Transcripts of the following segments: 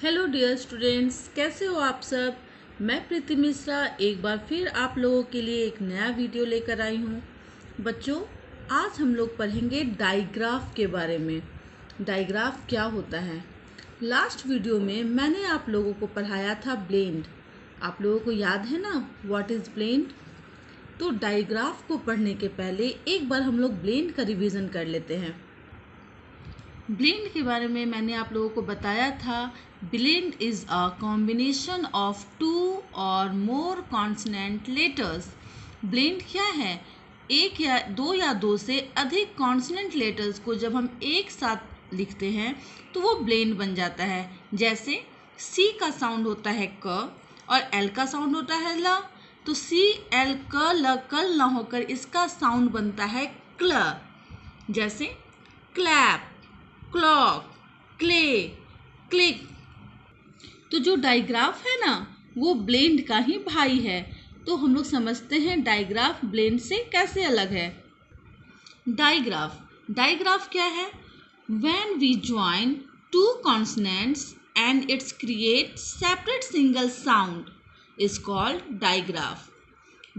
Hello dear students, कैसे हो आप सब। मैं प्रीति मिश्रा एक बार फिर आप लोगों के लिए एक नया वीडियो लेकर आई हूँ। बच्चों, आज हम लोग पढ़ेंगे डाइग्राफ के बारे में। डाइग्राफ क्या होता है। लास्ट वीडियो में मैंने आप लोगों को पढ़ाया था ब्लेंड। आप लोगों को याद है ना व्हाट इज़ ब्लेंड। तो डाइग्राफ को पढ़ने के पहले एक बार हम लोग ब्लेंड का रिवीजन कर लेते हैं। ब्लेंड के बारे में मैंने आप लोगों को बताया था। Blend is a combination of two और मोर कॉन्सोनेंट लेटर्स। ब्लेंड क्या है? एक या दो से अधिक कॉन्सोनेंट लेटर्स को जब हम एक साथ लिखते हैं तो वो ब्लेंड बन जाता है। जैसे सी का साउंड होता है क और एल का साउंड होता है ल, तो सी एल क ल कल ना होकर इसका साउंड बनता है क्ल। जैसे क्लैप, क्लॉक, क्ले, क्लिक। तो जो डाइग्राफ है ना वो ब्लेंड का ही भाई है। तो हम लोग समझते हैं डाइग्राफ ब्लेंड से कैसे अलग है। डाइग्राफ क्या है? When we join two consonants and it's create separate single sound is called digraph.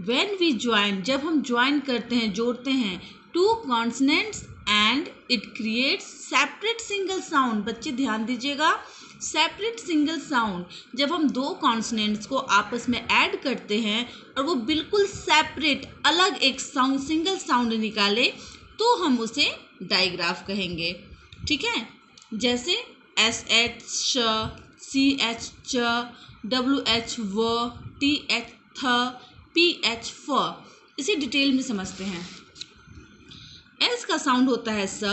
When we join, जब हम join करते हैं, जोड़ते हैं two consonants and it creates separate single sound। बच्चे ध्यान दीजिएगा, सेपरेट सिंगल साउंड। जब हम दो कॉन्सोनेंट्स को आपस में ऐड करते हैं और वो बिल्कुल सेपरेट अलग एक साउंड सिंगल साउंड निकाले तो हम उसे डाइग्राफ कहेंगे। ठीक है, जैसे एस एच श, सी एच च, डब्ल्यू एच व, टी एच थ, पी एच फ। इसे डिटेल में समझते हैं। एस का साउंड होता है स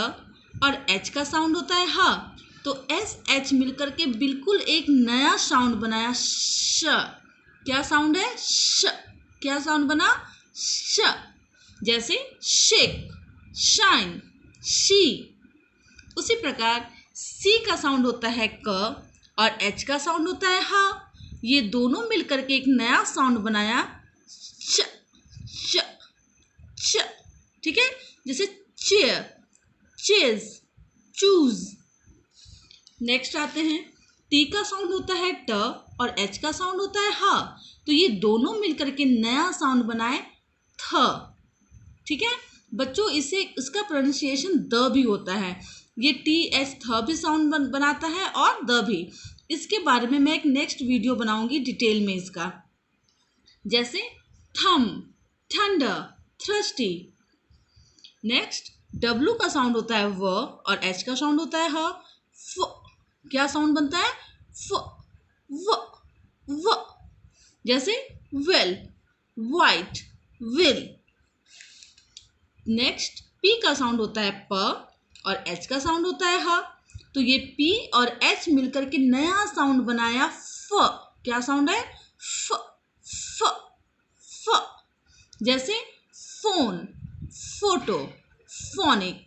और एच का साउंड होता है ह। तो एस एच मिलकर के बिल्कुल एक नया साउंड बनाया श। क्या साउंड है? श। क्या साउंड बना? श। जैसे शेक, शाइन, शी। उसी प्रकार सी का साउंड होता है क और एच का साउंड होता है ह। ये दोनों मिलकर के एक नया साउंड बनाया च, च, च। ठीक है, जैसे चेयर, चेज, चूज। नेक्स्ट आते हैं, टी का साउंड होता है ट और एच का साउंड होता है ह। तो ये दोनों मिलकर के नया साउंड बनाए थ। ठीक है बच्चों, इसे इसका प्रोनाउंसिएशन द भी होता है। ये टी एच थ भी साउंड बनाता है और द भी। इसके बारे में मैं एक नेक्स्ट वीडियो बनाऊंगी डिटेल में इसका। जैसे थम, ठंडा, थ्रस्टी। नेक्स्ट, डब्लू का साउंड होता है व और एच का साउंड होता है ह। फ। क्या साउंड बनता है? फ, व, व। जैसे well, white, will. Next, P का साउंड होता है प और एच का साउंड होता है ह। तो ये पी और एच मिलकर के नया साउंड बनाया फ। क्या साउंड है? फ, फ, फ। जैसे फोन, फोटो, फोनिक।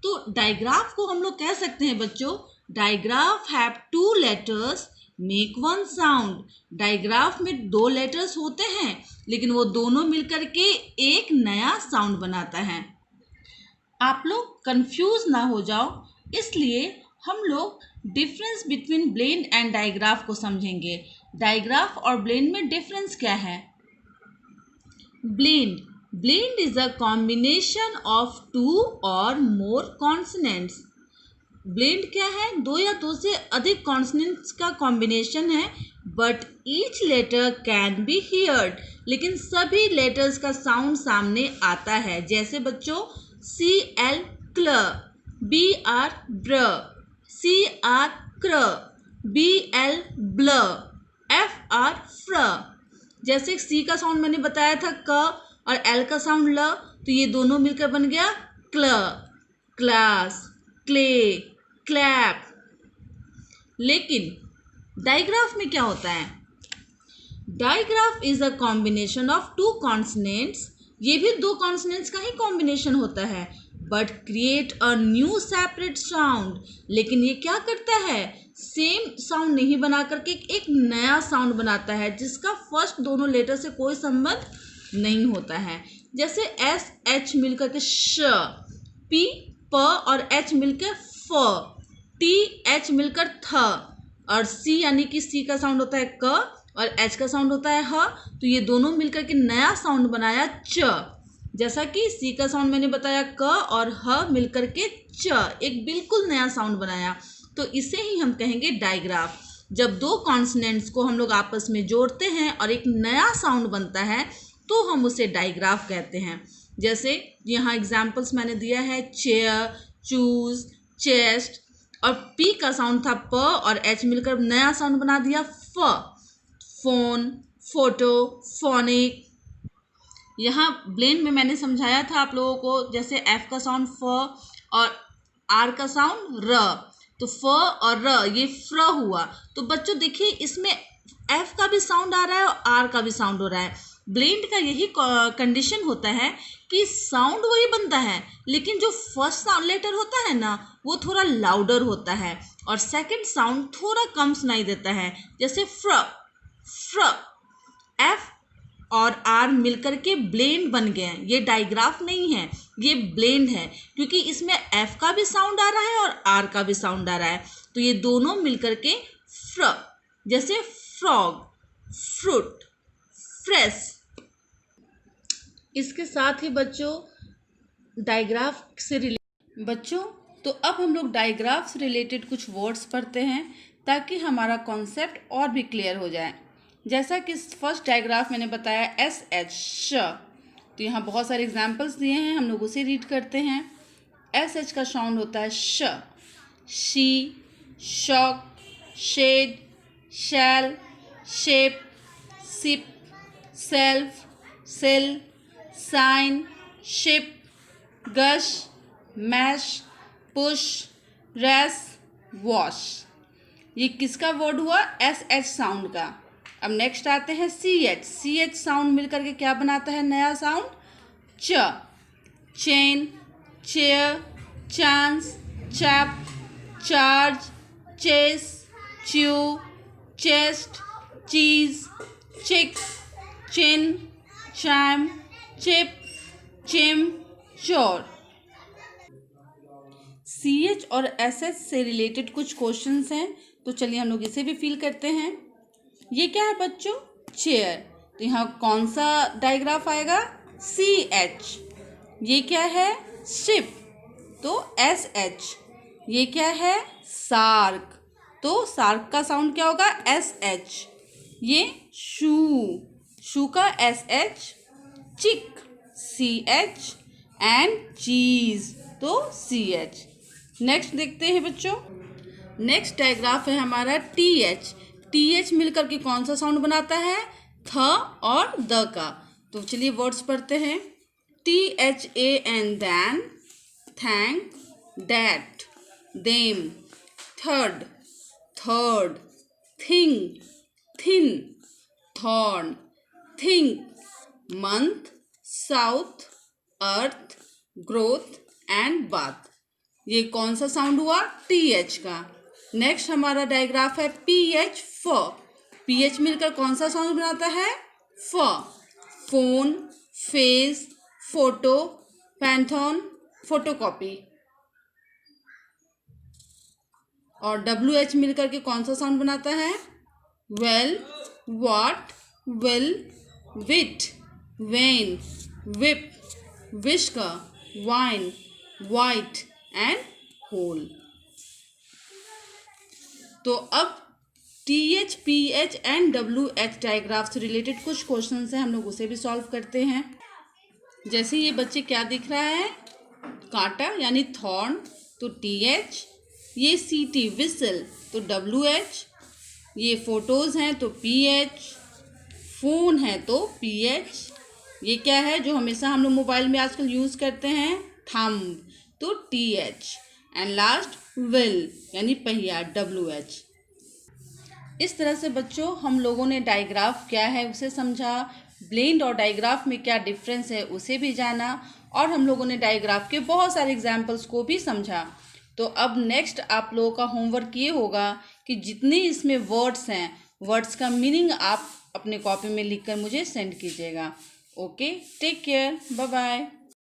तो डाइग्राफ को हम लोग कह सकते हैं बच्चों, digraph have two letters make one sound. Digraph में दो लेटर्स होते हैं लेकिन वो दोनों मिलकर के एक नया साउंड बनाता है। आप लोग कंफ्यूज ना हो जाओ, इसलिए हम लोग difference between blend and digraph को समझेंगे। डाइग्राफ और ब्लेंड में डिफरेंस क्या है? Blend is a combination of two or more consonants. Blend क्या है? दो या दो से अधिक कॉन्सोनेंट्स का कॉम्बिनेशन है। But each letter can be heard, लेकिन सभी लेटर्स का साउंड सामने आता है। जैसे बच्चों, सी एल क्ल, बी आर ब्र, सी आर क्र, बी एल ब्ल, एफ आर फ्र। जैसे सी का साउंड मैंने बताया था क और एल का साउंड ल, तो ये दोनों मिलकर बन गया क्ल, क्लास, क्ले, क्लैप। लेकिन डाइग्राफ में क्या होता है? Digraph is a combination of two consonants. ये भी दो कॉन्सोनेंट्स का ही कॉम्बिनेशन होता है, but create a new separate sound. लेकिन ये क्या करता है? सेम साउंड नहीं बना करके एक नया साउंड बनाता है जिसका फर्स्ट दोनों लेटर से कोई संबंध नहीं होता है। जैसे एस एच मिलकर के श, पी प और एच मिलकर फ, टी एच मिलकर थ और सी यानी कि सी का साउंड होता है क और एच का साउंड होता है ह, तो ये दोनों मिलकर के नया साउंड बनाया च। जैसा कि सी का साउंड मैंने बताया क और ह मिलकर के च, एक बिल्कुल नया साउंड बनाया। तो इसे ही हम कहेंगे डायग्राफ। जब दो कॉन्सोनेंट्स को हम लोग आपस में जोड़ते हैं और एक नया साउंड बनता है तो हम उसे डायग्राफ कहते हैं। जैसे यहाँ एग्जाम्पल्स मैंने दिया है, चेयर, चूज, चेस्ट, और पी का साउंड था प और एच मिलकर नया साउंड बना दिया फ। Phone, photo, phonic. यहाँ ब्लेंड में मैंने समझाया था आप लोगों को, जैसे एफ का साउंड फ और आर का साउंड र, तो फ और र ये फ्र हुआ। तो बच्चों देखिए इसमें एफ का भी साउंड आ रहा है और आर का भी साउंड हो रहा है। ब्लेंड का यही कंडीशन होता है कि साउंड वही बनता है, लेकिन जो फर्स्ट साउंड लेटर होता है ना वो थोड़ा लाउडर होता है और सेकंड साउंड थोड़ा कम सुनाई देता है। जैसे फ्र, फ्र, एफ और आर मिलकर के ब्लेंड बन गए हैं। ये डायग्राफ नहीं है, ये ब्लेंड है, क्योंकि इसमें एफ का भी साउंड आ रहा है और आर का भी साउंड आ रहा है। तो ये दोनों मिलकर के फ्र, जैसे फ्रॉग, फ्रूट, फ्रेश। इसके साथ ही बच्चों डायग्राफ से रिलेटेड बच्चों तो अब हम लोग डायग्राफ से रिलेटेड कुछ वर्ड्स पढ़ते हैं ताकि हमारा कॉन्सेप्ट और भी क्लियर हो जाए। जैसा कि फर्स्ट डायग्राफ मैंने बताया एस एच श, तो यहाँ बहुत सारे एग्जाम्पल्स दिए हैं, हम लोग उसे रीड करते हैं। एस एच का साउंड होता है श, she, shock, shed, shell, shape, sip, self, sell, sign, ship, gush, mash, push, race, wash. ये किसका वर्ड हुआ? एस एच साउंड का। अब नेक्स्ट आते हैं C H. C H sound मिलकर के क्या बनाता है नया साउंड? च, chain, chair, chance, chap, charge, chase, chew, chest, cheese, chick, chin, chime, chip, चिम, चोर। सी एच और एस एच से रिलेटेड कुछ क्वेश्चंस हैं, तो चलिए हम लोग इसे भी फिल करते हैं। ये क्या है बच्चों? चेयर। तो यहाँ कौन सा डायग्राफ आएगा? C H. ये क्या है? शिप, तो एस एच। ये क्या है? सार्क, तो सार्क का साउंड क्या होगा? S H. ये शू, शू का एस एच। चिक, सी एच, एंड चीज, तो सी एच। नेक्स्ट देखते हैं बच्चों। नेक्स्ट डायग्राफ है हमारा टी एच। टी एच मिलकर के कौन सा साउंड बनाता है? थ और द का। तो चलिए वर्ड्स पढ़ते हैं। T H A N, than, thank, that, them, third, third, thing, thin, thorn, think, month, south, earth, growth and bath. ये कौन सा साउंड हुआ? टी एच का। नेक्स्ट हमारा डायग्राफ है पी एच, फ। पी एच मिलकर कौन सा साउंड बनाता है? फ, phone, face, photo, pantheon, photocopy. और डब्ल्यू एच मिलकर के कौन सा साउंड बनाता है? Whale, what, will, whit, when, whip, whisker, wine, white and whole. तो अब T H, P H and W H digraph से रिलेटेड कुछ क्वेश्चन हैं, हम लोग उसे भी सॉल्व करते हैं। जैसे ये बच्चे क्या दिख रहा है? कांटा यानी थॉर्न, तो टी एच। ये सीटी, विसल, तो डब्ल्यू एच। ये फोटोज हैं तो पी एच। फोन है तो पी एच। ये क्या है जो हमेशा हम लोग मोबाइल में आजकल यूज़ करते हैं? थंब, तो T H. And last wheel यानी पहिया, डब्ल्यू एच। इस तरह से बच्चों हम लोगों ने डायग्राफ क्या है उसे समझा, ब्लेंड और डायग्राफ में क्या डिफरेंस है उसे भी जाना, और हम लोगों ने डायग्राफ के बहुत सारे एग्जाम्पल्स को भी समझा। तो अब नेक्स्ट आप लोगों का होमवर्क ये होगा कि जितने इसमें वर्ड्स हैं, वर्ड्स का मीनिंग आप अपने कॉपी में लिखकर मुझे सेंड कीजिएगा। Okay, take care, bye bye.